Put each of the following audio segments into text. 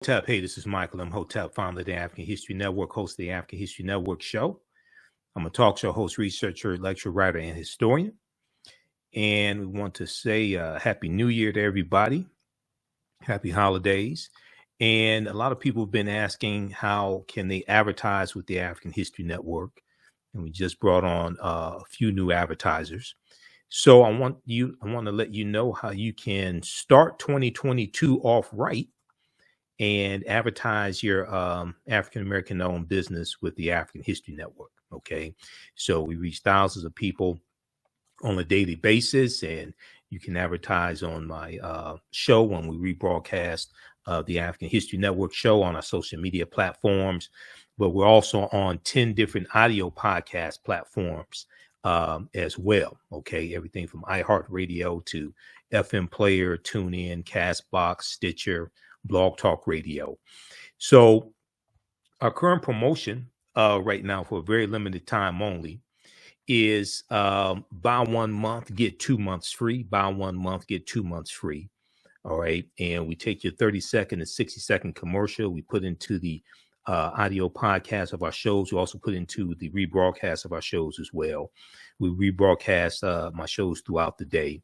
Hotep. Hey, this is Michael. I'm Hotep, founder of the African History Network, host of the African History Network show. I'm a talk show host, researcher, lecturer, writer, and historian. And we want to say Happy New Year to everybody. Happy holidays. And a lot of people have been asking how can they advertise with the African History Network. And we just brought on a few new advertisers. So I want to let you know how you can start 2022 off right and advertise your African American owned business with the African History Network. Okay. So we reach thousands of people on a daily basis, and you can advertise on my show when we rebroadcast the African History Network show on our social media platforms. But we're also on 10 different audio podcast platforms as well. Okay. Everything from iHeartRadio to FM Player, TuneIn, Castbox, Stitcher, Blog Talk Radio. So our current promotion right now for a very limited time only is buy 1 month, get 2 months free. Buy 1 month, get 2 months free. All right. And we take your 30-second and 60-second commercial. We put into the audio podcast of our shows. We also put into the rebroadcast of our shows as well. We rebroadcast my shows throughout the day.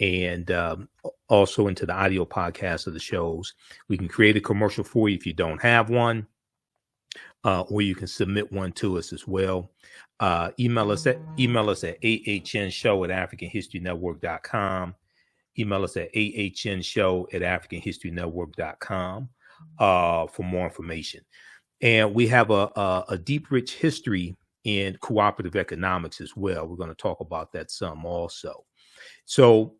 And also into the audio podcast of the shows. We can create a commercial for you if you don't have one, or you can submit one to us as well. Email us at ahnshow@africanhistorynetwork.com. Email us at ahnshow@africanhistorynetwork.com for more information. And we have a deep, rich history in cooperative economics as well. We're going to talk about that some also. So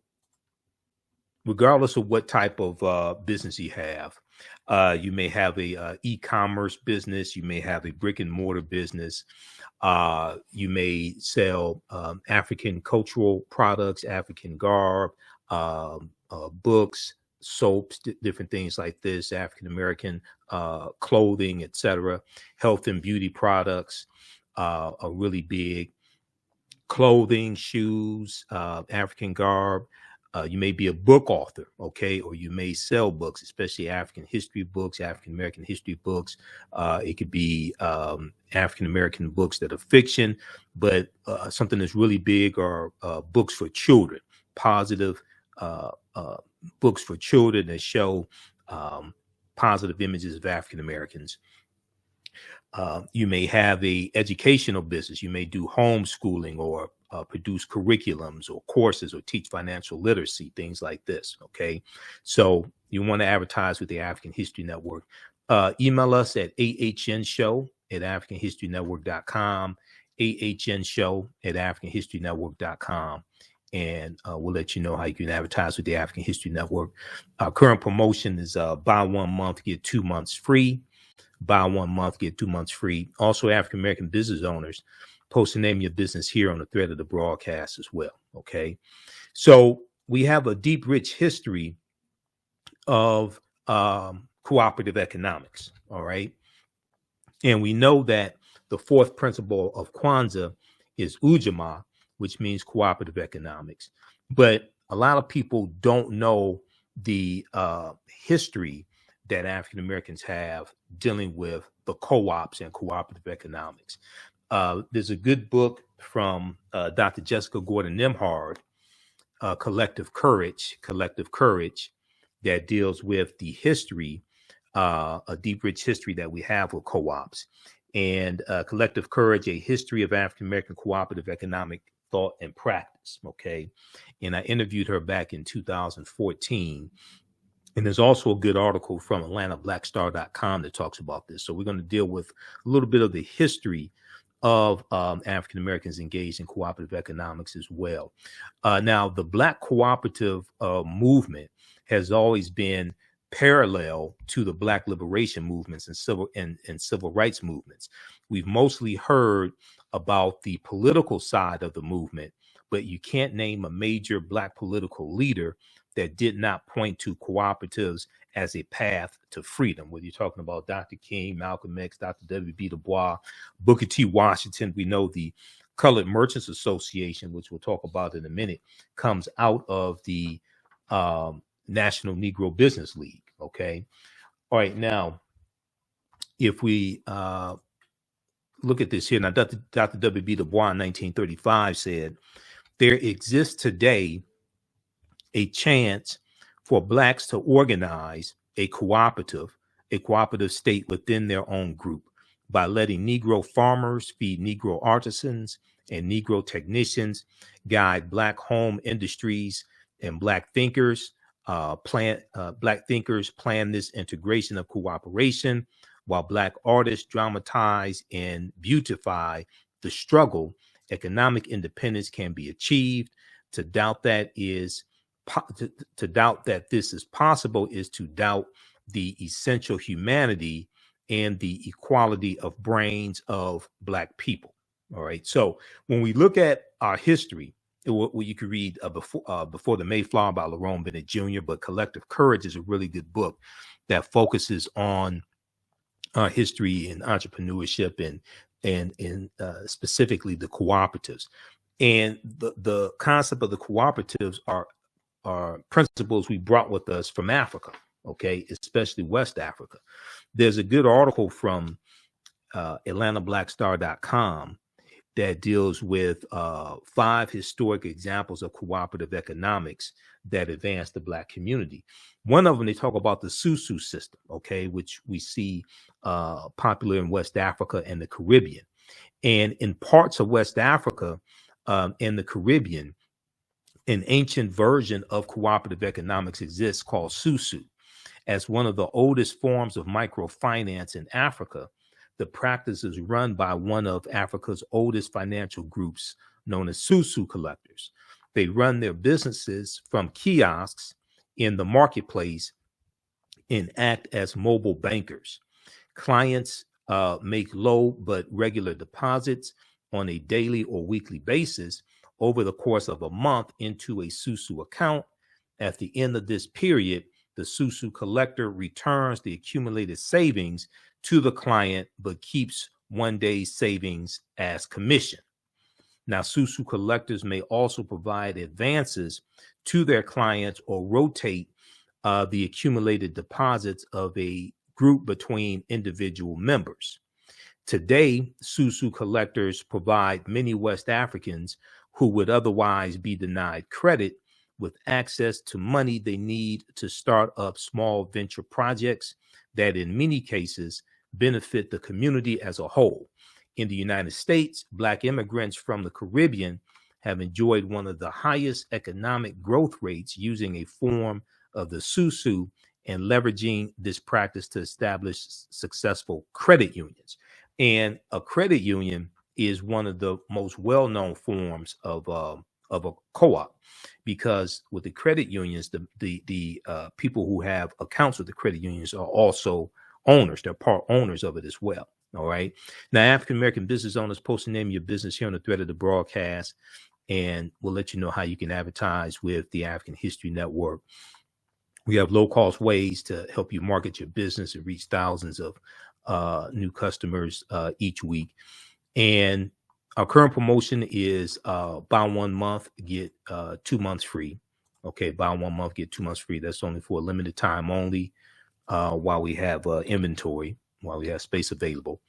regardless of what type of business you have, you may have a e-commerce business, you may have a brick and mortar business, you may sell African cultural products, African garb, books, soaps, different things like this, African American clothing, etc. Health and beauty products are really big. Clothing, shoes, African garb. You may be a book author, okay, or you may sell books, especially African history books, African American history books. It could be African American books that are fiction, but something that's really big are books for children, positive books for children that show positive images of African Americans. You may have a educational business. You may do homeschooling or produce curriculums or courses or teach financial literacy, things like this. Okay. So you want to advertise with the African History Network. Email us at ahnshow@africanhistorynetwork.com, ahnshow@africanhistorynetwork.com. And we'll let you know how you can advertise with the African History Network. Our current promotion is buy 1 month, get 2 months free. Buy 1 month, get 2 months free. Also, African American business owners, post the name of your business here on the thread of the broadcast as well. Okay. So we have a deep, rich history of cooperative economics. All right. And we know that the fourth principle of Kwanzaa is Ujamaa, which means cooperative economics. But a lot of people don't know the history that African Americans have dealing with the co-ops and cooperative economics. There's a good book from Dr. Jessica Gordon Nimhard, Collective Courage, that deals with the history, a deep, rich history that we have with co-ops. And Collective Courage, a history of African American cooperative economic thought and practice. Okay. And I interviewed her back in 2014. And there's also a good article from AtlantaBlackStar.com that talks about this. So we're going to deal with a little bit of the history of African Americans engaged in cooperative economics as well. Now, the Black cooperative movement has always been parallel to the Black liberation movements and civil rights movements. We've mostly heard about the political side of the movement, but you can't name a major Black political leader that did not point to cooperatives as a path to freedom. Whether you're talking about Dr. King, Malcolm X, Dr. W.B. Du Bois, Booker T. Washington, we know the Colored Merchants Association, which we'll talk about in a minute, comes out of the National Negro Business League. Okay. All right, now, if we look at this here, now Dr. W.B. Du Bois in 1935 said, there exists today a chance for blacks to organize a cooperative state within their own group by letting Negro farmers feed Negro artisans and Negro technicians, guide black home industries, and black thinkers plan this integration of cooperation, while black artists dramatize and beautify the struggle. Economic independence can be achieved. To doubt that this is possible is to doubt the essential humanity and the equality of brains of black people. All right. So when we look at our history, you could read Before the Mayflower by Lerone Bennett Jr., but Collective Courage is a really good book that focuses on history and entrepreneurship and specifically the cooperatives. And the concept of the cooperatives are principles we brought with us from Africa, okay, especially West Africa. There's a good article from AtlantaBlackStar.com that deals with 5 historic examples of cooperative economics that advance the black community. One of them, they talk about the Susu system, okay, which we see popular in West Africa and the Caribbean. And in parts of West Africa and the Caribbean, an ancient version of cooperative economics exists called Susu. As one of the oldest forms of microfinance in Africa, the practice is run by one of Africa's oldest financial groups, known as Susu collectors. They run their businesses from kiosks in the marketplace and act as mobile bankers. Clients make low but regular deposits on a daily or weekly basis over the course of a month into a Susu account. At the end of this period, the Susu collector returns the accumulated savings to the client, but keeps one day's savings as commission. Now, Susu collectors may also provide advances to their clients or rotate the accumulated deposits of a group between individual members. Today, Susu collectors provide many West Africans who would otherwise be denied credit with access to money they need to start up small venture projects that in many cases benefit the community as a whole. In the United States, Black immigrants from the Caribbean have enjoyed one of the highest economic growth rates using a form of the Susu and leveraging this practice to establish successful credit unions. And a credit union is one of the most well-known forms of a co-op, because with the credit unions, the people who have accounts with the credit unions are also owners. They're part owners of it as well. All right. Now, African-American business owners, post the name of your business here on the thread of the broadcast, and we'll let you know how you can advertise with the African History Network. We have low-cost ways to help you market your business and reach thousands of new customers each week. And our current promotion is buy 1 month, get 2 months free. Okay, buy 1 month, get 2 months free. That's only for a limited time only while we have inventory, while we have space available.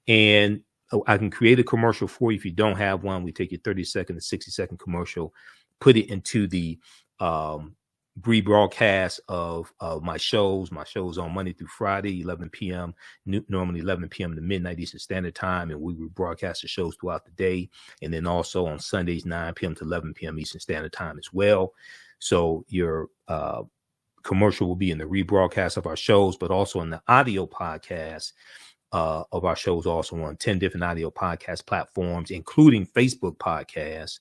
And I can create a commercial for you. If you don't have one, we take your 30-second to 60-second commercial, put it into the rebroadcast of my shows. My shows on Monday through Friday, 11 p.m., normally 11 p.m. to midnight Eastern Standard Time, and we rebroadcast the shows throughout the day. And then also on Sundays, 9 p.m. to 11 p.m. Eastern Standard Time as well. So your commercial will be in the rebroadcast of our shows, but also in the audio podcast of our shows, also on 10 different audio podcast platforms, including Facebook podcasts.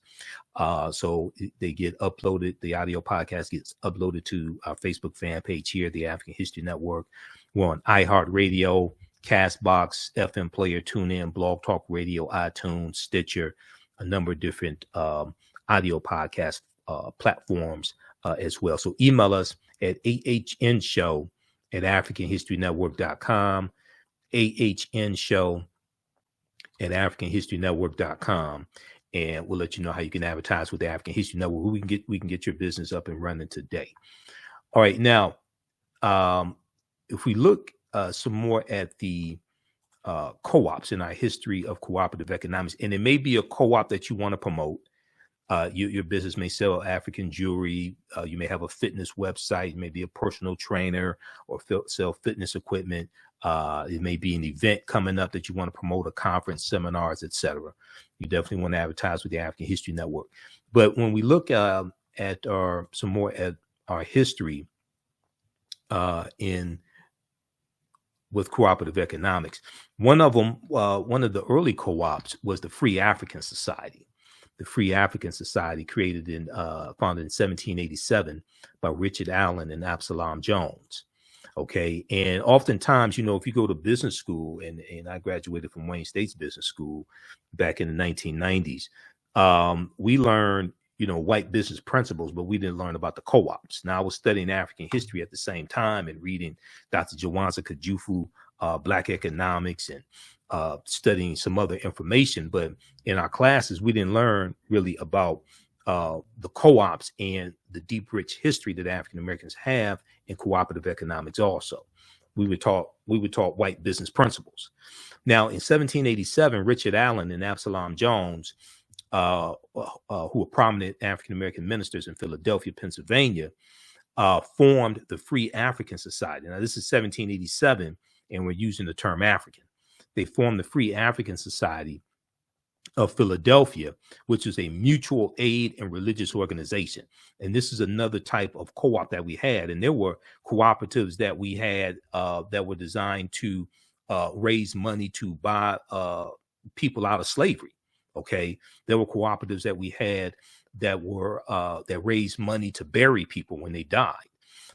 So they get uploaded. The audio podcast gets uploaded to our Facebook fan page here, the African History Network. We're on iHeartRadio, Castbox, FM Player, TuneIn, Blog Talk Radio, iTunes, Stitcher, a number of different audio podcast platforms as well. So email us at ahnshow@africanhistorynetwork.com, ahnshow@africanhistorynetwork.com. And we'll let you know how you can advertise with the African History Network. We can get your business up and running today. All right. Now, if we look some more at the co-ops in our history of cooperative economics. And it may be a co-op that you want to promote. Your business may sell African jewelry. You may have a fitness website, maybe a personal trainer, or sell fitness equipment. It may be an event coming up that you want to promote, a conference, seminars, etc. You definitely want to advertise with the African History Network. But when we look at some more at our history with cooperative economics, one of the early co-ops was the Free African Society. The Free African Society, founded in 1787 by Richard Allen and Absalom Jones. Okay. And oftentimes, if you go to business school, and I graduated from Wayne State's business school back in the 1990s, we learned, white business principles, but we didn't learn about the co-ops. Now, I was studying African history at the same time and reading Dr. Jawanza Kajufu, Black Economics, and studying some other information. But in our classes, we didn't learn really about the co-ops and the deep, rich history that African Americans have in cooperative economics. Also, we were taught white business principles. Now, in 1787, Richard Allen and Absalom Jones, who were prominent African American ministers in Philadelphia, Pennsylvania, formed the Free African Society. Now, this is 1787, and we're using the term African. They formed the Free African Society of Philadelphia, which is a mutual aid and religious organization. And this is another type of co-op that we had. And there were cooperatives that we had that were designed to raise money to buy people out of slavery. Okay, there were cooperatives that we had that raised money to bury people when they died.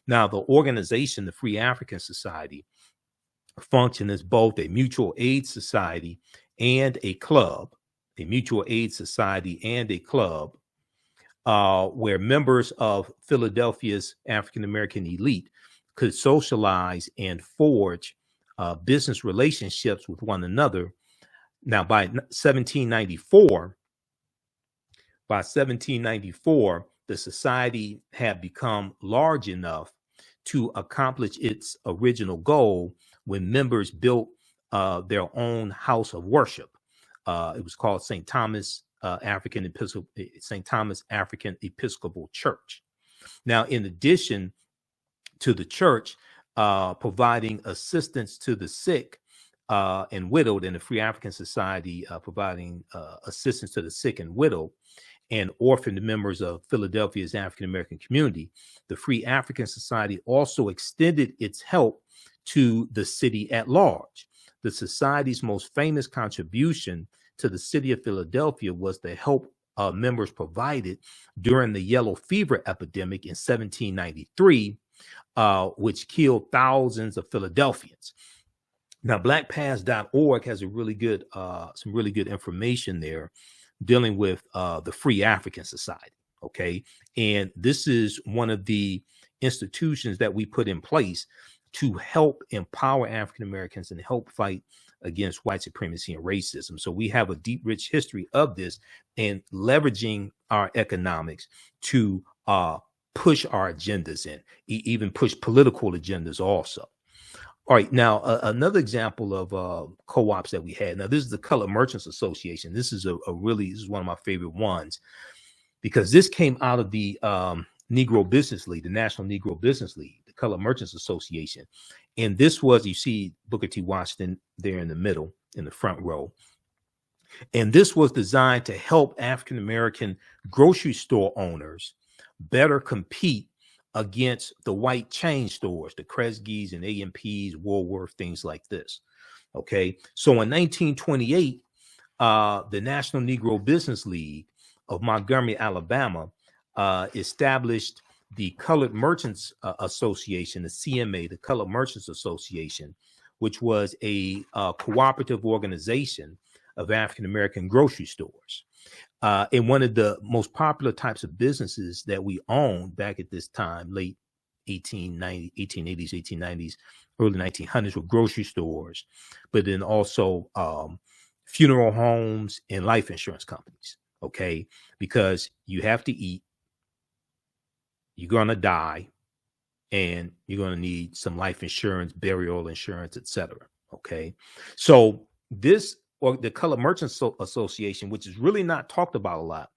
Now, the organization, the Free African Society, functioned as both a mutual aid society and a club, where members of Philadelphia's African American elite could socialize and forge business relationships with one another. Now, by 1794, the society had become large enough to accomplish its original goal when members built their own house of worship. It was called St. Thomas African Episcopal Church. Now, in addition to the church providing assistance to the sick and widowed, and the Free African Society providing assistance to the sick and widowed and orphaned members of Philadelphia's African American community, the Free African Society also extended its help to the city at large. The society's most famous contribution to the city of Philadelphia was the help members provided during the yellow fever epidemic in 1793, which killed thousands of Philadelphians. Now, blackpast.org has some really good information there dealing with the Free African Society. Okay. And this is one of the institutions that we put in place to help empower African Americans and help fight against white supremacy and racism. So we have a deep, rich history of this and leveraging our economics to push our agendas and even push political agendas also. All right. Now, another example of co-ops that we had. Now, this is the Colored Merchants Association. This is this is one of my favorite ones because this came out of the Negro Business League, the National Negro Business League, the Colored Merchants Association. And this was, you see Booker T. Washington there in the middle, in the front row. And this was designed to help African American grocery store owners better compete against the white chain stores, the Kresge's and A&P's, Woolworth, things like this. Okay. So in 1928, the National Negro Business League of Montgomery, Alabama, established the Colored Merchants Association, the CMA, the Colored Merchants Association, which was a cooperative organization of African American grocery stores. And one of the most popular types of businesses that we owned back at this time, late 1880s, 1890s, early 1900s, were grocery stores, but then also funeral homes and life insurance companies. Okay, because you have to eat, you're gonna die, and you're going to need some life insurance, burial insurance, etc. Okay, so this, or the Colored Merchants Association, which is really not talked about a lot,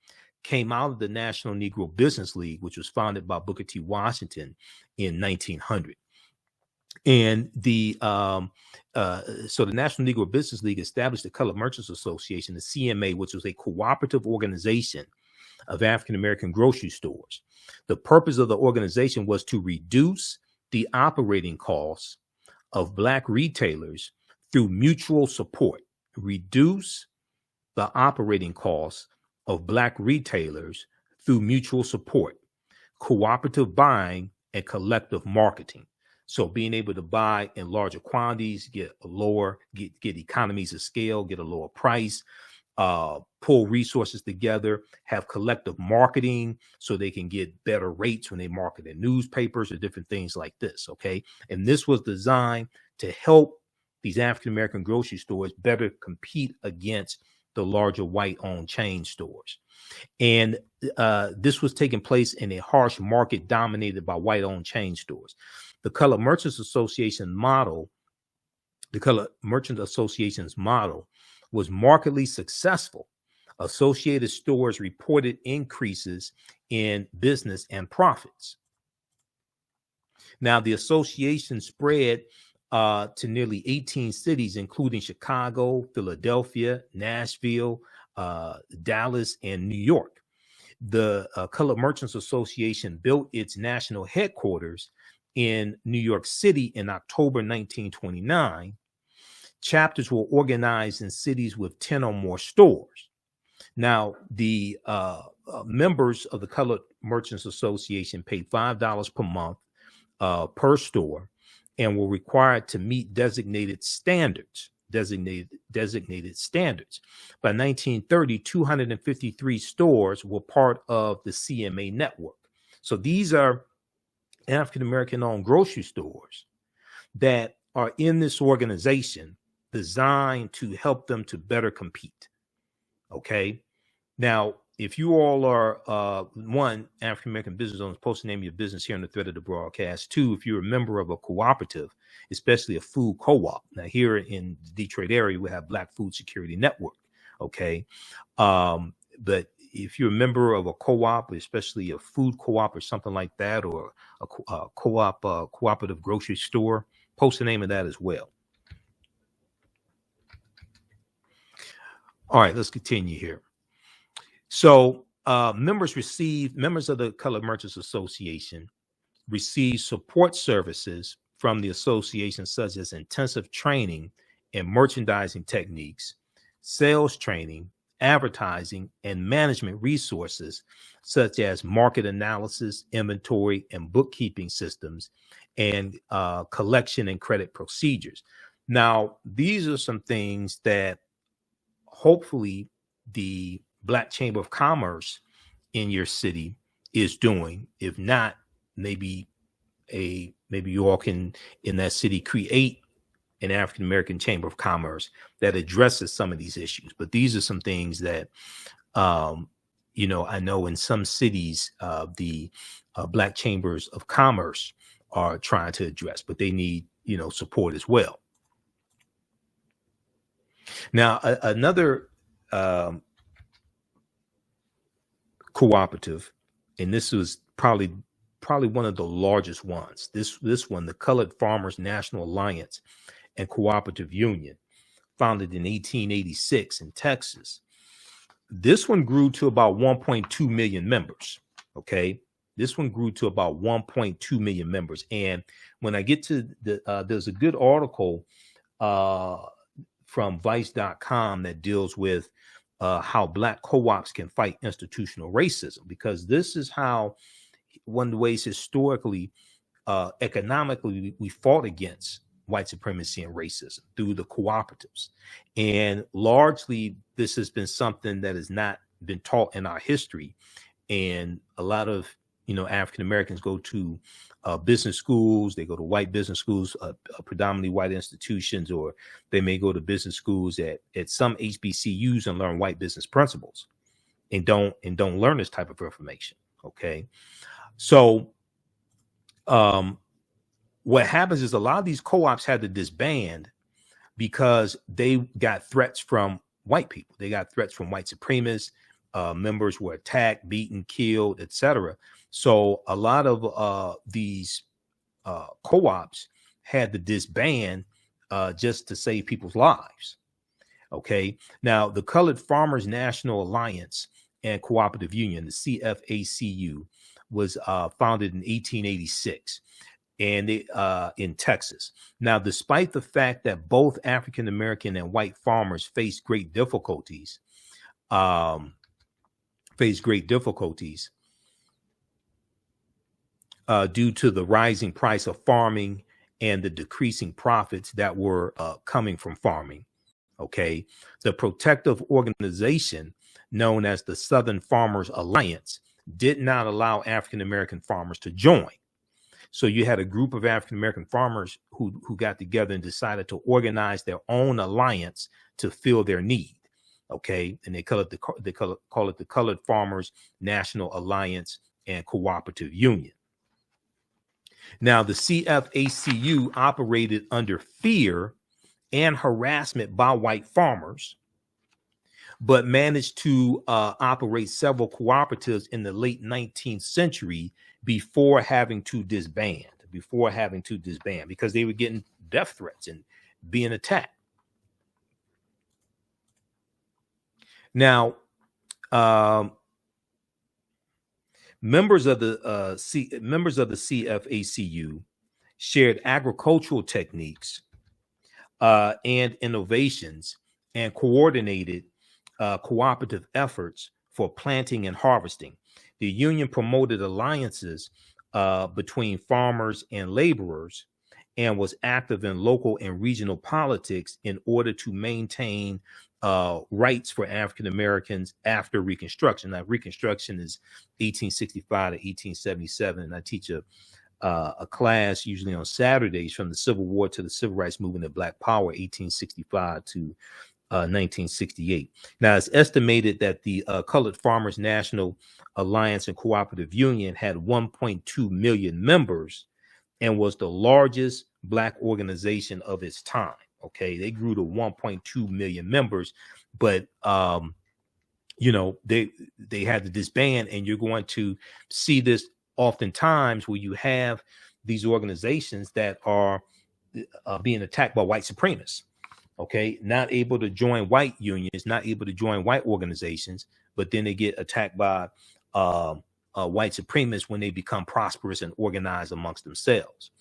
came out of the National Negro Business League, which was founded by Booker T. Washington in 1900. And so the National Negro Business League established the Colored Merchants Association, the CMA, which was a cooperative organization of African American grocery stores. The purpose of the organization was to reduce the operating costs of Black retailers through mutual support. Reduce the operating costs of Black retailers through mutual support, cooperative buying, and collective marketing. So being able to buy in larger quantities, get economies of scale, get a lower price, pull resources together, have collective marketing so they can get better rates when they market in newspapers or different things like this. Okay. And this was designed to help these African-American grocery stores better compete against the larger white-owned chain stores. And this was taking place in a harsh market dominated by white-owned chain stores. The Colored Merchants Association model, the Colored Merchant Association's model, was markedly successful. Associated stores reported increases in business and profits. Now, the association spread to nearly 18 cities, including Chicago, Philadelphia, Nashville, Dallas, and New York. The Colored Merchants Association built its national headquarters in New York City in October 1929. Chapters were organized in cities with 10 or more stores. Now, the members of the Colored Merchants Association paid $5 per month per store and were required to meet designated standards. By 1930, 253 stores were part of the CMA network. So these are African-American owned grocery stores that are in this organization designed to help them to better compete. Okay. Now, if you all are, one, African-American business owners, post the name of your business here on the thread of the broadcast. Two, if you're a member of a cooperative, especially a food co-op. Now, here in the Detroit area, we have Black Food Security Network. Okay. But if you're a member of a co-op, especially a food co-op or something like that, or a co-op, cooperative grocery store, post the name of that as well. All right, let's continue here. So members of the Colored Merchants Association receive support services from the association, such as intensive training in merchandising techniques, sales training, advertising, and management resources, such as market analysis, inventory, and bookkeeping systems, and collection and credit procedures. Now, these are some things that hopefully the Black Chamber of Commerce in your city is doing. If not, maybe you all can in that city create an African American Chamber of Commerce that addresses some of these issues. But these are some things that I know in some cities the Black Chambers of Commerce are trying to address, but they need support as well. Now, another cooperative, and this was probably one of the largest ones. This one, the Colored Farmers National Alliance and Cooperative Union, founded in 1886 in Texas. This one grew to about 1.2 million members. Okay, this one grew to about 1.2 million members. And when I get to there's a good article from Vice.com that deals with how Black co-ops can fight institutional racism, because this is how one of the ways historically, economically, we fought against white supremacy and racism through the cooperatives. And largely, this has been something that has not been taught in our history. And a lot of, African Americans go to business schools, they go to white business schools, predominantly white institutions, or they may go to business schools at some HBCUs and learn white business principles and don't learn this type of information. Okay. So what happens is a lot of these co-ops had to disband because they got threats from white people. They got threats from white supremacists. Members were attacked, beaten, killed, etc. So a lot of these co-ops had to disband just to save people's lives. Okay. Now, the Colored Farmers National Alliance and Cooperative Union, the CFACU, was founded in 1886 and in Texas. Now, despite the fact that both African American and white farmers faced great difficulties, due to the rising price of farming and the decreasing profits that were coming from farming. Okay, the protective organization known as the Southern Farmers Alliance did not allow African American farmers to join. So you had a group of African American farmers who got together and decided to organize their own alliance to fill their need. Okay, and they call it the Colored Farmers National Alliance and Cooperative Union. Now, the CFACU operated under fear and harassment by white farmers, but managed to operate several cooperatives in the late 19th century before having to disband, because they were getting death threats and being attacked. Now, members of the CFACU shared agricultural techniques and innovations and coordinated cooperative efforts for planting and harvesting. The union promoted alliances between farmers and laborers and was active in local and regional politics in order to maintain rights for African Americans after Reconstruction. Now, Reconstruction is 1865 to 1877, and I teach a class usually on Saturdays from the Civil War to the Civil Rights Movement of Black Power, 1865 to 1968. Now, it's estimated that the Colored Farmers National Alliance and Cooperative Union had 1.2 million members and was the largest Black organization of its time. Okay, they grew to 1.2 million members, but you know, they had to disband, and you're going to see this oftentimes where you have these organizations that are being attacked by white supremacists. Okay, not able to join white unions, not able to join white organizations, but then they get attacked by white supremacists when they become prosperous and organized amongst themselves.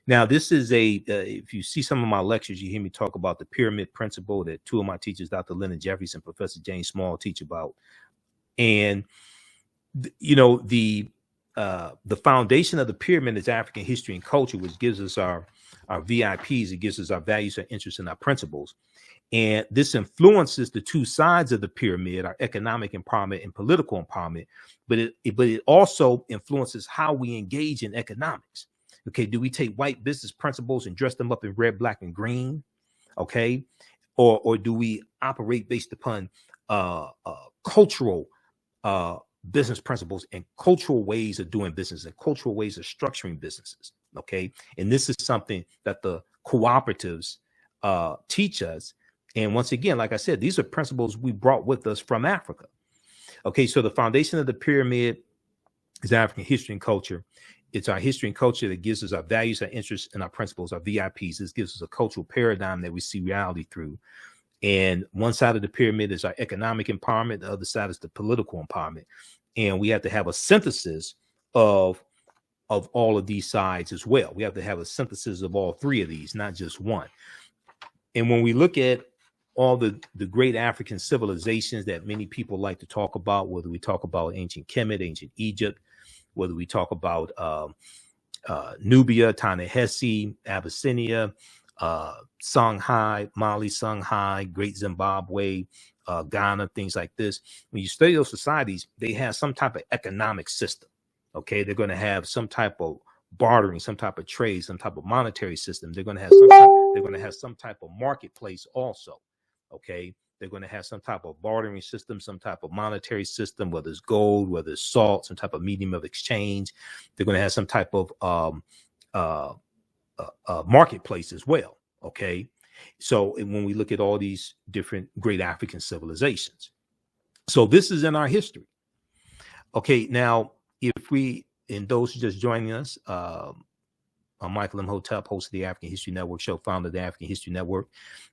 Now, this is if you see some of my lectures, you hear me talk about the pyramid principle that two of my teachers, Dr. Leonard Jeffries and Professor James Small, teach about. And, you know, the foundation of the pyramid is African history and culture, which gives us our VIPs. It gives us our values, our interests, and our principles. And this influences the two sides of the pyramid, our economic empowerment and political empowerment, but it also influences how we engage in economics. Okay, do we take white business principles and dress them up in red, black, and green? Okay, or do we operate based upon cultural business principles and cultural ways of doing business and cultural ways of structuring businesses? Okay, and this is something that the cooperatives teach us. And once again, like I said, these are principles we brought with us from Africa. Okay, so the foundation of the pyramid is African history and culture. It's our history and culture that gives us our values, our interests, and our principles, our VIPs. This gives us a cultural paradigm that we see reality through. And one side of the pyramid is our economic empowerment. The other side is the political empowerment. And we have to have a synthesis of all of these sides as well. We have to have a synthesis of all three of these, not just one. And when we look at all the great African civilizations that many people like to talk about, whether we talk about ancient Kemet, ancient Egypt, whether we talk about Nubia, Ta-Nehisi, Abyssinia, Songhai, Mali, Songhai, Great Zimbabwe, Ghana, things like this. When you study those societies, they have some type of economic system. Okay, they're going to have some type of bartering, some type of trade, some type of monetary system. They're going to have some type of marketplace also. Okay, they're going to have some type of bartering system, some type of monetary system, whether it's gold, whether it's salt, some type of medium of exchange. They're going to have some type of marketplace as well. Okay. So when we look at all these different great African civilizations, so this is in our history. Okay. Now, if we, and those who just joining us, I'm Michael Imhotep, host of the African History Network show, founder of the African History Network.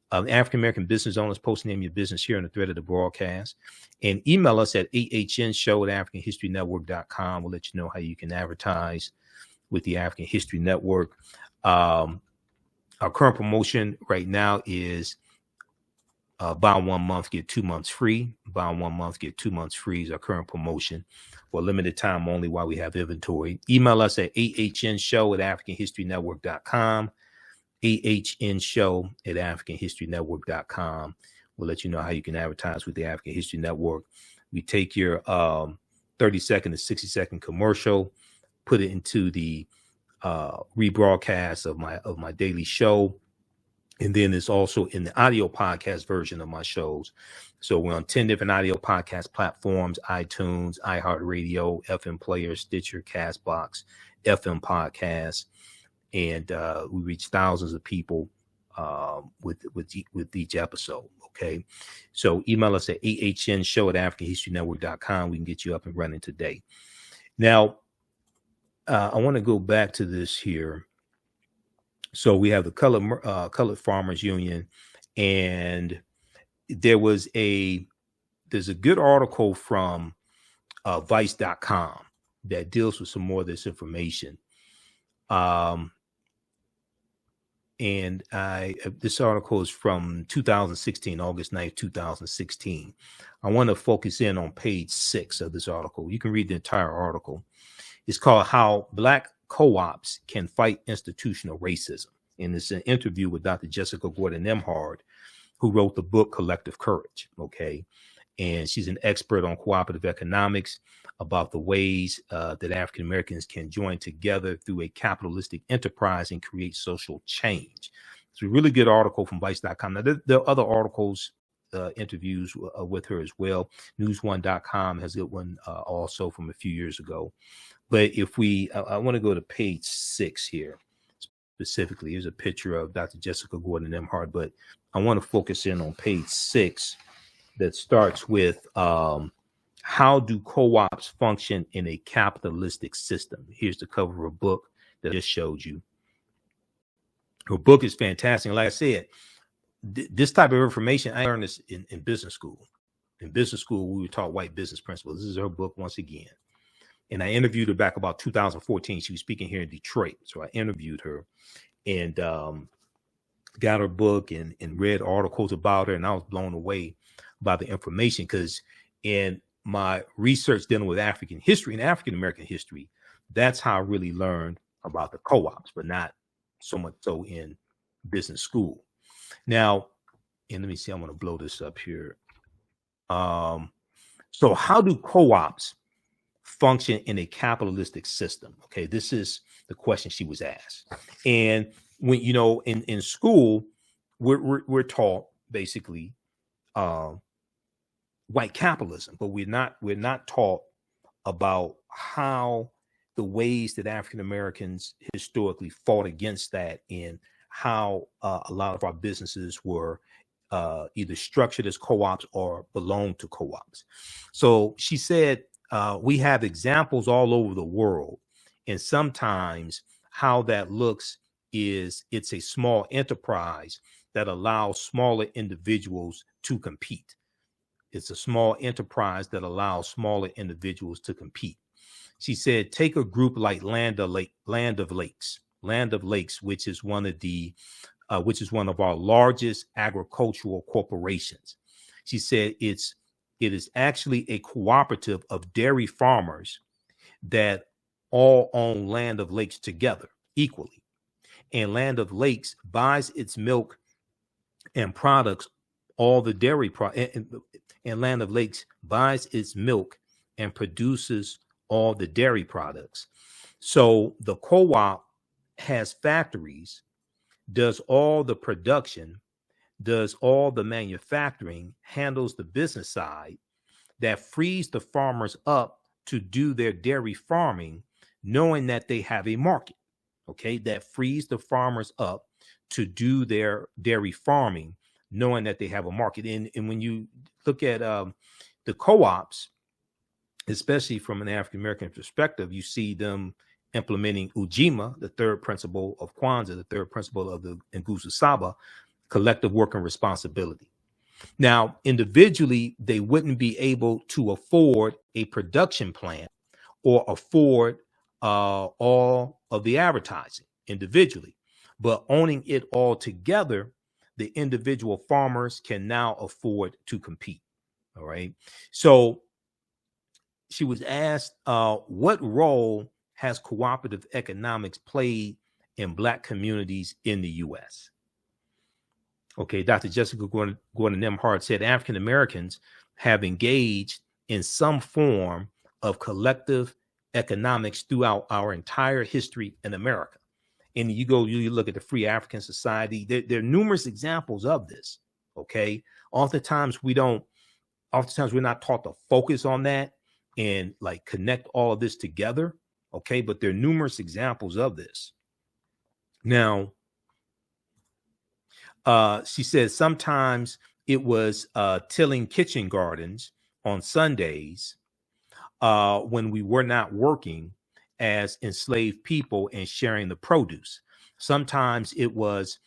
African American business owners, post name your business here in the thread of the broadcast, and email us at ahnshow@africanhistorynetwork.com. We'll let you know how you can advertise with the African History Network. Our current promotion right now is buy 1 month, get 2 months free. Buy 1 month, get 2 months free is our current promotion for limited time only while we have inventory. Email us at ahnshow@africanhistorynetwork.com. ahnshow@africanhistorynetwork.com. We'll let you know how you can advertise with the African History Network. We take your 30-second to 60-second commercial, put it into the rebroadcast of my daily show. And then it's also in the audio podcast version of my shows. So we're on 10 different audio podcast platforms: iTunes, iHeartRadio, FM Player, Stitcher, Castbox, FM Podcasts. And we reach thousands of people with each episode. Okay. So email us at ahnshow@africanhistorynetwork.com. We can get you up and running today. Now, I want to go back to this here. So we have the Colored Farmers Union, and there's a good article from Vice.com that deals with some more of this information. And this article is from 2016, August 9th, 2016. I want to focus in on page 6 of this article. You can read the entire article. It's called How Black Co-ops Can Fight Institutional Racism. And it's an interview with Dr. Jessica Gordon-Nembhard, who wrote the book Collective Courage. Okay. And she's an expert on cooperative economics, about the ways that African Americans can join together through a capitalistic enterprise and create social change. It's a really good article from Vice.com. Now, there are other articles, interviews with her as well. News1.com has a good one also from a few years ago. But if I want to go to page 6 here specifically. Here's a picture of Dr. Jessica Gordon-Nembhard, but I want to focus in on page 6 that starts with how do co-ops function in a capitalistic system? Here's the cover of a book that I just showed you. Her book is fantastic. Like I said, this type of information, I learned this in business school. In business school, we were taught white business principles. This is her book once again. And I interviewed her back about 2014. She was speaking here in Detroit. So I interviewed her and got her book and read articles about her. And I was blown away by the information, because in my research dealing with African history and African American history, that's how I really learned about the co-ops, but not so much so in business school. Now, and let me see, I'm going to blow this up here. So how do co-ops function in a capitalistic system? Okay, this is the question she was asked. And when, you know, in school, we're taught basically white capitalism, but we're not taught about how the ways that African Americans historically fought against that, and how a lot of our businesses were either structured as co-ops or belonged to co-ops. So she said, we have examples all over the world, and sometimes how that looks is it's a small enterprise that allows smaller individuals to compete. It's a small enterprise that allows smaller individuals to compete. She said, take a group like Land of Lakes, which is one of our largest agricultural corporations. She said it is actually a cooperative of dairy farmers that all own Land of Lakes together equally. And Land of Lakes buys its milk and products, all the dairy and Land of Lakes buys its milk and produces all the dairy products. So the co-op has factories, does all the production, does all the manufacturing, handles the business side, that frees the farmers up to do their dairy farming, knowing that they have a market. okay, that frees the farmers up to do their dairy farming, knowing that they have a market. And when you look at the co-ops, especially from an African American perspective, you see them implementing Ujima, the third principle of Kwanzaa, the third principle of the Nguzo Saba, collective working responsibility. Now, individually, they wouldn't be able to afford a production plant or afford all of the advertising individually, but owning it all together, the individual farmers can now afford to compete. All right. So she was asked, what role has cooperative economics played in Black communities in the U.S.? Okay, Dr. Jessica Gordon Nemhard said African Americans have engaged in some form of collective economics throughout our entire history in America. And you look at the Free African Society, there are numerous examples of this. Okay, oftentimes we're not taught to focus on that and like connect all of this together. Okay, but there are numerous examples of this. Now, she says sometimes it was tilling kitchen gardens on Sundays when we were not working as enslaved people and sharing the produce. Sometimes it was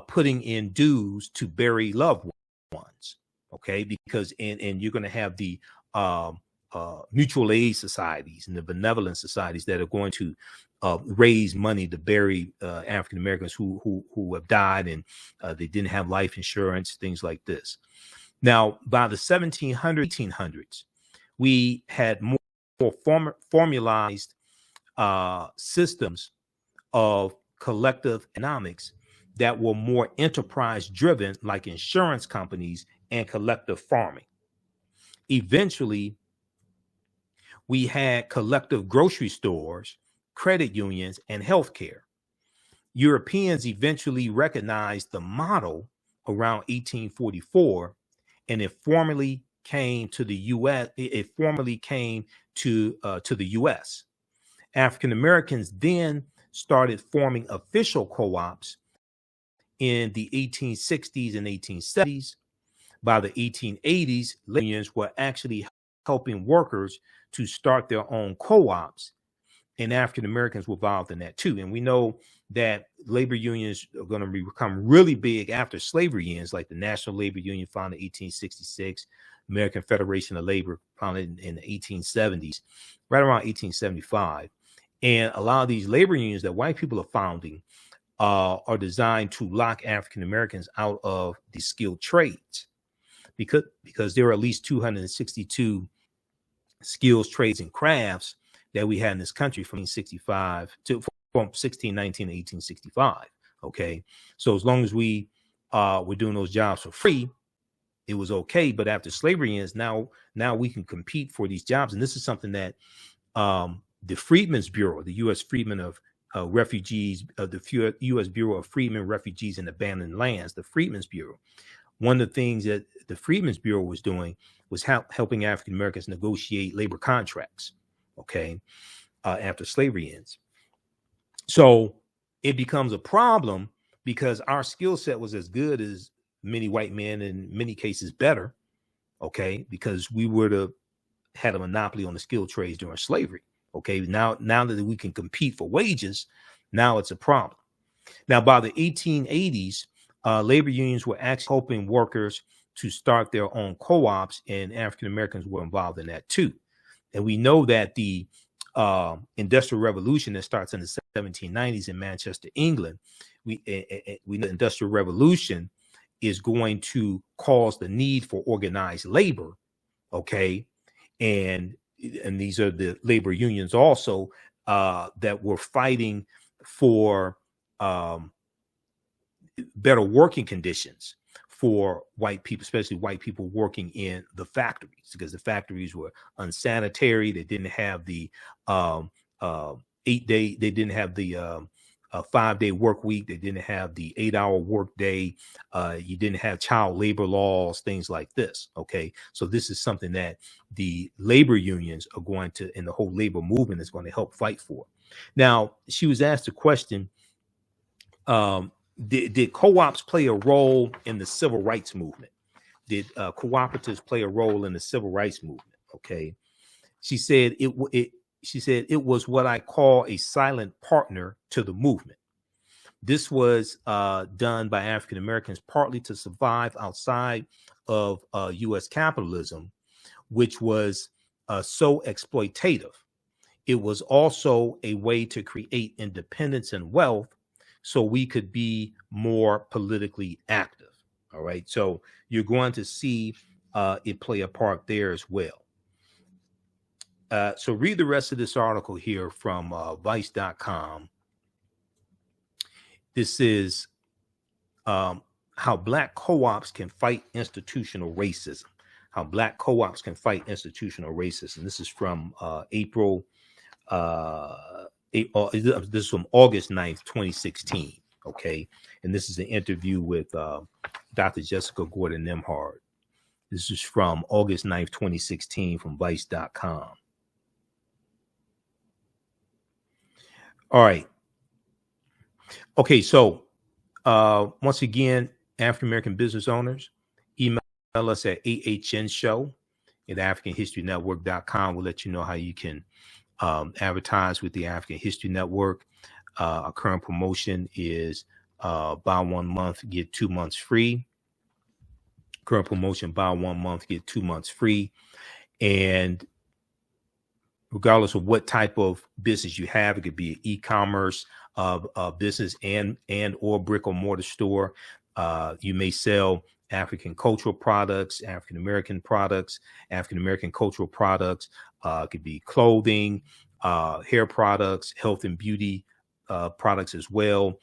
putting in dues to bury loved ones. Okay, because and you're going to have the mutual aid societies and the benevolent societies that are going to raise money to bury African Americans who have died and they didn't have life insurance, things like this. Now, by the 1700s, 1800s, we had more formalized systems of collective economics that were more enterprise driven, like insurance companies and collective farming. Eventually, we had collective grocery stores, credit unions, and healthcare. Europeans eventually recognized the model around 1844, and it formally came to the U.S. It formally came to the U.S. African Americans then started forming official co-ops in the 1860s and 1870s. By the 1880s, labor unions were actually helping workers to start their own co-ops, and African Americans were involved in that too. And we know that labor unions are going to become really big after slavery ends, like the National Labor Union founded in 1866, American Federation of Labor founded in the 1870s, right around 1875. And a lot of these labor unions that white people are founding are designed to lock African Americans out of the skilled trades, because there are at least 262 skills, trades, and crafts that we had in this country from 1619 to 1865. Okay, so as long as we were doing those jobs for free, it was okay. But after slavery ends, now we can compete for these jobs, and this is something that the Freedmen's Bureau, the U.S. Freedmen of Refugees, the U.S. Bureau of Freedmen, Refugees, and Abandoned Lands, the Freedmen's Bureau. One of the things that the Freedmen's Bureau was doing was helping African Americans negotiate labor contracts, okay, after slavery ends. So it becomes a problem because our skill set was as good as many white men, in many cases better, okay, because we would have had a monopoly on the skilled trades during slavery. Okay, now that we can compete for wages, now it's a problem. Now, by the 1880s, labor unions were actually helping workers to start their own co-ops, and African Americans were involved in that too. And we know that the Industrial Revolution that starts in the 1790s in Manchester, England, we know the Industrial Revolution is going to cause the need for organized labor. Okay, and these are the labor unions also that were fighting for better working conditions for white people, especially white people working in the factories, because the factories were unsanitary. They didn't have the 8-day, they didn't have the 5-day work week. They didn't have the 8-hour work day. You didn't have child labor laws, things like this. Okay, so this is something that the labor unions are going to, and the whole labor movement is going to help fight for. Now, she was asked a question, did co-ops play a role in the civil rights movement? Did cooperatives play a role in the civil rights movement? Okay. She said it was what I call a silent partner to the movement. This was done by African Americans partly to survive outside of U.S. capitalism, which was so exploitative. It was also a way to create independence and wealth so we could be more politically active. All right. So you're going to see it play a part there as well. So read the rest of this article here from vice.com. This is how Black co-ops can fight institutional racism. How Black co-ops can fight institutional racism. This is from April. This is from August 9th, 2016. Okay. And this is an interview with Dr. Jessica Gordon Nemhard. This is from August 9th, 2016 from vice.com. All right. Okay. So once again, African-American business owners, email us at ahnshow@africanhistorynetwork.com. We'll let you know how you can advertise with the African History Network. Our current promotion is buy 1 month, get 2 months free. Current promotion, buy 1 month, get 2 months free. And regardless of what type of business you have, it could be an e-commerce business and or brick or mortar store. You may sell African cultural products, African American products, African American cultural products. It could be clothing, hair products, health and beauty products as well,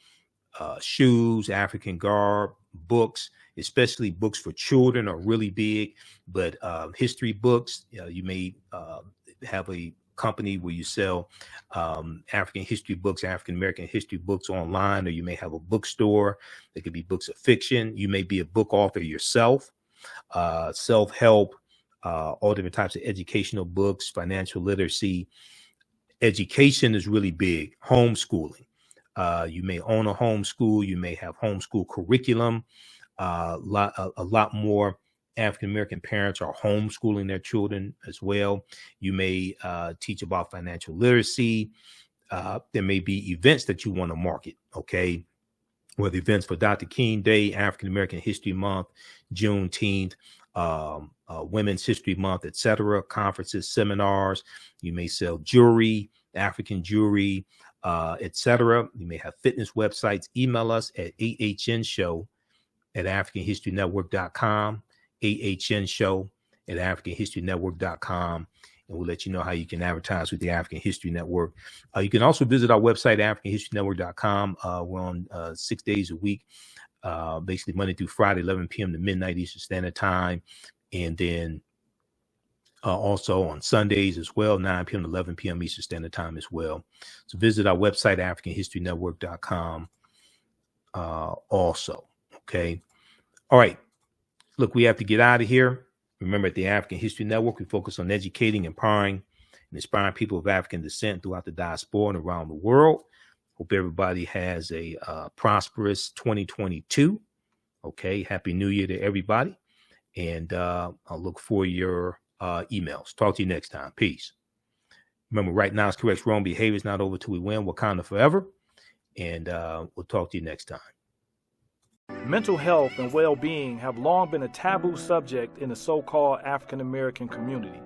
shoes, African garb, books, especially books for children are really big, but history books, you may have a company where you sell African history books, African American history books online, or you may have a bookstore. There could be books of fiction. You may be a book author yourself, self-help, all different types of educational books, financial literacy. Education is really big. Homeschooling. You may own a homeschool. You may have homeschool curriculum. A lot more African-American parents are homeschooling their children as well. You may teach about financial literacy. There may be events that you want to market, okay? Whether events for Dr. King Day, African-American History Month, Juneteenth, Women's History Month, etc., conferences, seminars. You may sell jewelry, African jewelry, etc. You may have fitness websites. Email us at ahnshow@africanhistorynetwork.com. ahnshow@africanhistorynetwork.com, and we'll let you know how you can advertise with the African History Network. You can also visit our website, africanhistorynetwork.com. We're on 6 days a week, basically Monday through Friday, 11 p.m. to midnight Eastern Standard Time, and then also on Sundays as well, 9 p.m. to 11 p.m. Eastern Standard Time as well. So visit our website, africanhistorynetwork.com also. Okay. All right. Look, we have to get out of here. Remember, at the African History Network, we focus on educating, empowering, and inspiring people of African descent throughout the diaspora and around the world. Hope everybody has a prosperous 2022. Okay. Happy New Year to everybody. And I'll look for your emails. Talk to you next time. Peace. Remember, right now is correct. Wrong behavior is not over till we win. Wakanda forever. And we'll talk to you next time. Mental health and well-being have long been a taboo subject in the so-called African American community.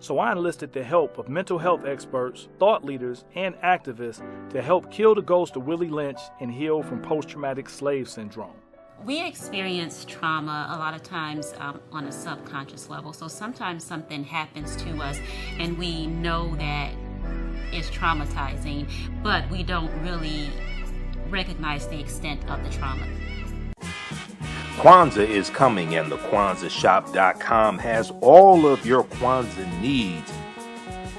So I enlisted the help of mental health experts, thought leaders, and activists to help kill the ghost of Willie Lynch and heal from post-traumatic slave syndrome. We experience trauma a lot of times on a subconscious level. So sometimes something happens to us and we know that it's traumatizing, but we don't really recognize the extent of the trauma. Kwanzaa is coming, and the KwanzaaShop.com has all of your Kwanzaa needs.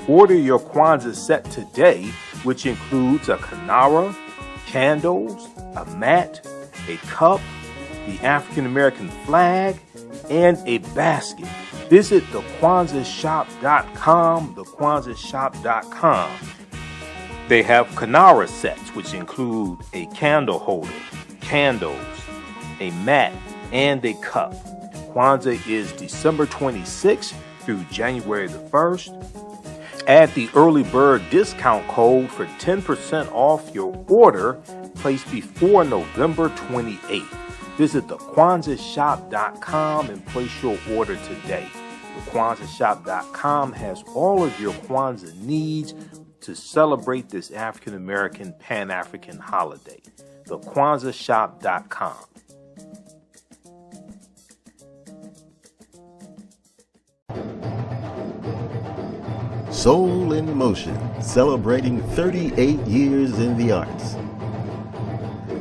Order your Kwanzaa set today, which includes a kinara, candles, a mat, a cup, the African American flag, and a basket. Visit the KwanzaaShop.com, the KwanzaaShop.com. They have Kanara sets, which include a candle holder, candles, a mat, and a cup. Kwanzaa is December 26th through January the 1st. Add the early bird discount code for 10% off your order placed before November 28th. Visit thekwanzaashop.com and place your order today. Thekwanzaashop.com has all of your Kwanzaa needs to celebrate this African American Pan-African holiday. Thekwanzaashop.com. Soul in Motion, celebrating 38 years in the arts.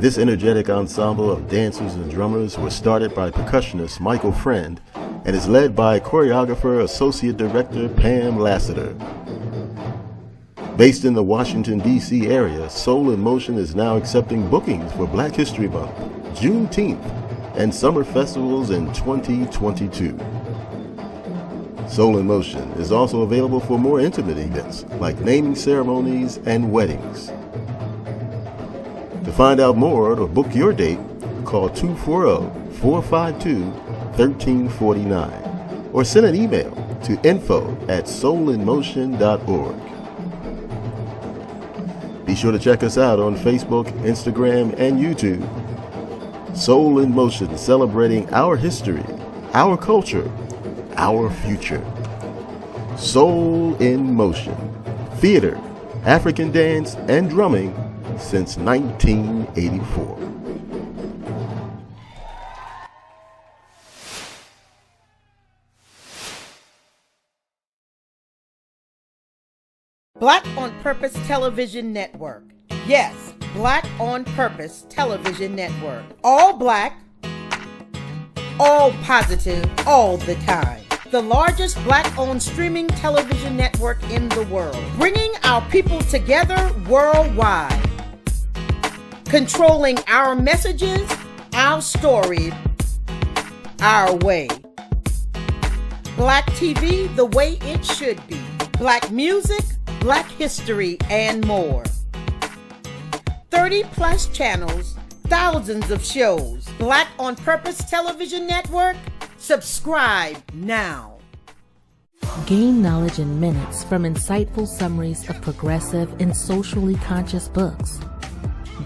This energetic ensemble of dancers and drummers was started by percussionist Michael Friend and is led by choreographer Associate Director Pam Lassiter. Based in the Washington, D.C. area, Soul in Motion is now accepting bookings for Black History Month, Juneteenth, and summer festivals in 2022. Soul in Motion is also available for more intimate events like naming ceremonies and weddings. To find out more or to book your date, call 240-452-1349 or send an email to info@soulinmotion.org. Be sure to check us out on Facebook, Instagram, and YouTube. Soul in Motion, celebrating our history, our culture, our future. Soul in Motion. Theater, African dance, and drumming since 1984. Black on Purpose Television Network. Yes, Black on Purpose Television Network. All black, all positive, all the time. The largest Black-owned streaming television network in the world. Bringing our people together worldwide. Controlling our messages, our stories, our way. Black TV the way it should be. Black music, Black history, and more. 30 plus channels, thousands of shows. Black on Purpose Television Network. Subscribe now. Gain knowledge in minutes from insightful summaries of progressive and socially conscious books.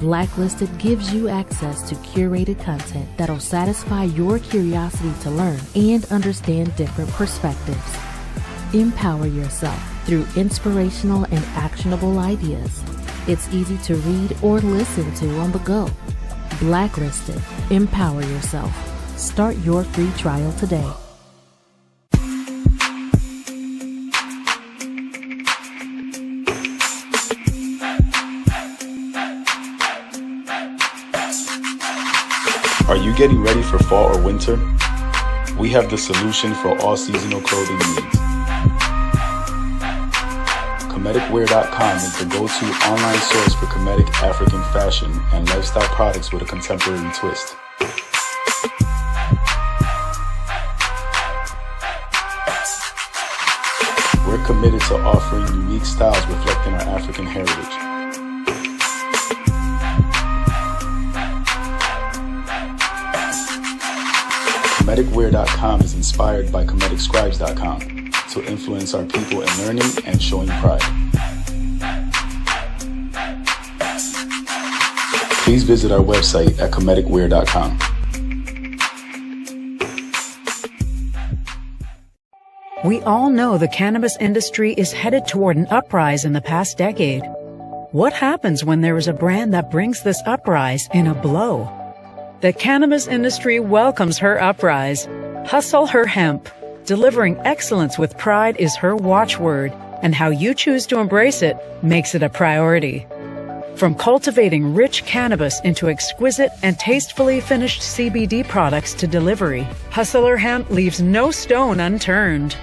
Blacklisted gives you access to curated content that'll satisfy your curiosity to learn and understand different perspectives. Empower yourself through inspirational and actionable ideas. It's easy to read or listen to on the go. Blacklisted. Empower yourself. Start your free trial today. Are you getting ready for fall or winter? We have the solution for all seasonal clothing needs. Comedicwear.com is the go-to online source for Comedic African fashion and lifestyle products with a contemporary twist. We're committed to offering unique styles reflecting our African heritage. Comedicwear.com is inspired by ComedicScribes.com to influence our people in learning and showing pride. Please visit our website at comedicwear.com. We all know the cannabis industry is headed toward an uprise in the past decade. What happens when there is a brand that brings this uprise in a blow? The cannabis industry welcomes her uprise. Hustle her hemp. Delivering excellence with pride is her watchword, and how you choose to embrace it makes it a priority. From cultivating rich cannabis into exquisite and tastefully finished CBD products to delivery, Hustle Her Hemp leaves no stone unturned.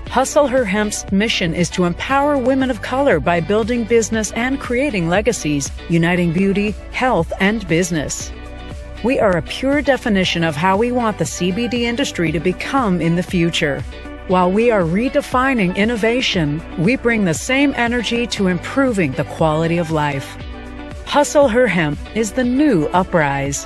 Hustle Her Hemp's mission is to empower women of color by building business and creating legacies, uniting beauty, health, and business. We are a pure definition of how we want the CBD industry to become in the future. While we are redefining innovation, we bring the same energy to improving the quality of life. Hustle Her Hemp is the new Uprise.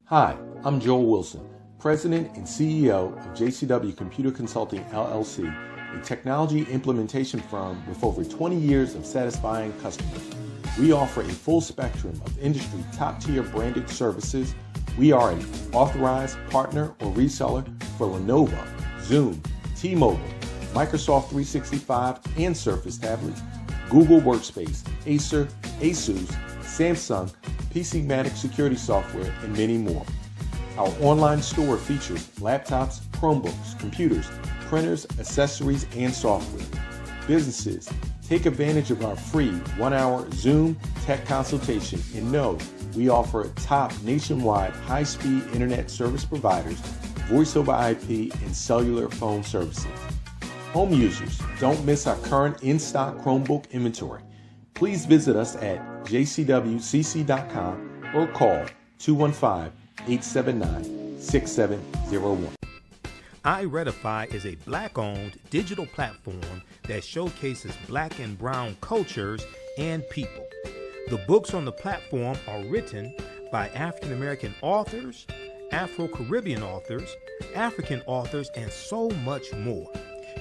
Hi, I'm Joel Wilson, President and CEO of JCW Computer Consulting LLC, a technology implementation firm with over 20 years of satisfying customers. We offer a full spectrum of industry top-tier branded services. We are an authorized partner or reseller for Lenovo, Zoom, T-Mobile, Microsoft 365 and Surface tablets, Google Workspace, Acer, Asus, Samsung, PCmatic security software, and many more. Our online store features laptops, Chromebooks, computers, printers, accessories, and software. Businesses, take advantage of our free 1-hour Zoom tech consultation and know we offer top nationwide high-speed internet service providers, voice over IP, and cellular phone services. Home users, don't miss our current in-stock Chromebook inventory. Please visit us at jcwcc.com or call 215-879-6701. iRedify is a Black-owned digital platform that showcases Black and Brown cultures and people. The books on the platform are written by African American authors, Afro-Caribbean authors, African authors, and so much more.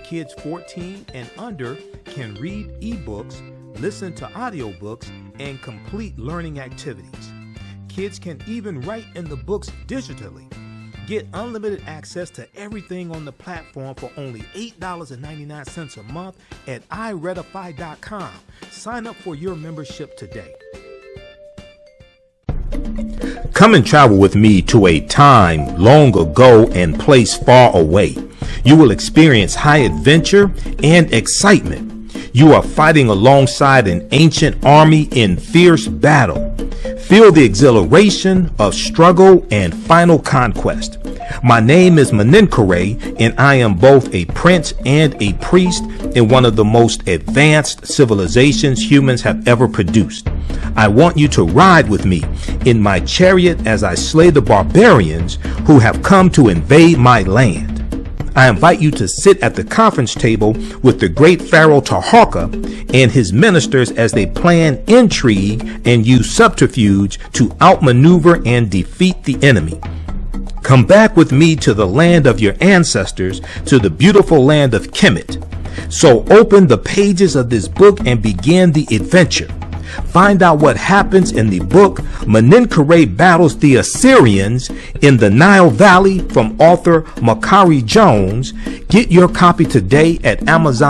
Kids 14 and under can read ebooks, listen to audiobooks, and complete learning activities. Kids can even write in the books digitally. Get unlimited access to everything on the platform for only $8.99 a month at iRedify.com. Sign up for your membership today. Come and travel with me to a time long ago and place far away. You will experience high adventure and excitement. You are fighting alongside an ancient army in fierce battle. Feel the exhilaration of struggle and final conquest. My name is Meninkere, and I am both a prince and a priest in one of the most advanced civilizations humans have ever produced. I want you to ride with me in my chariot as I slay the barbarians who have come to invade my land. I invite you to sit at the conference table with the great Pharaoh Taharka and his ministers as they plan intrigue and use subterfuge to outmaneuver and defeat the enemy. Come back with me to the land of your ancestors, to the beautiful land of Kemet. So open the pages of this book and begin the adventure. Find out what happens in the book Meninkere Battles the Assyrians in the Nile Valley from author Makari Jones. Get your copy today at Amazon.